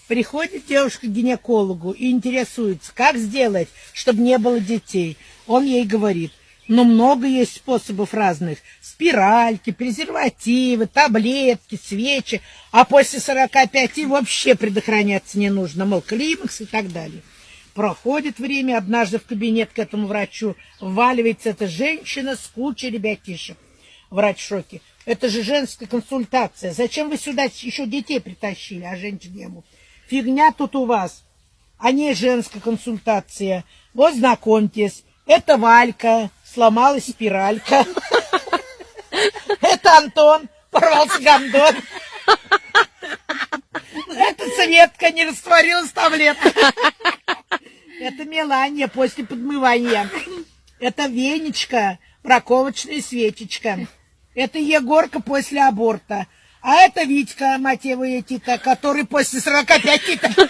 Приходит девушка к гинекологу и интересуется, как сделать, чтобы не было детей. Он ей говорит, ну много есть способов разных. Спиральки, презервативы, таблетки, свечи. А после 45 вообще предохраняться не нужно. Мол, климакс и так далее. Проходит время, однажды в кабинет к этому врачу вваливается эта женщина с кучей ребятишек. Врач в шоке. Это же женская консультация. Зачем вы сюда еще детей притащили? А женщина ему. Фигня тут у вас, а не женская консультация. Вот знакомьтесь, это Валька, сломалась спиралька. Это Антон, порвался гондон. Это Светка, не растворилась таблетка. Это Мелания после подмывания. Это Венечка, браковочная свечечка. Это Егорка после аборта. А это Витька, мать его, который после 45-то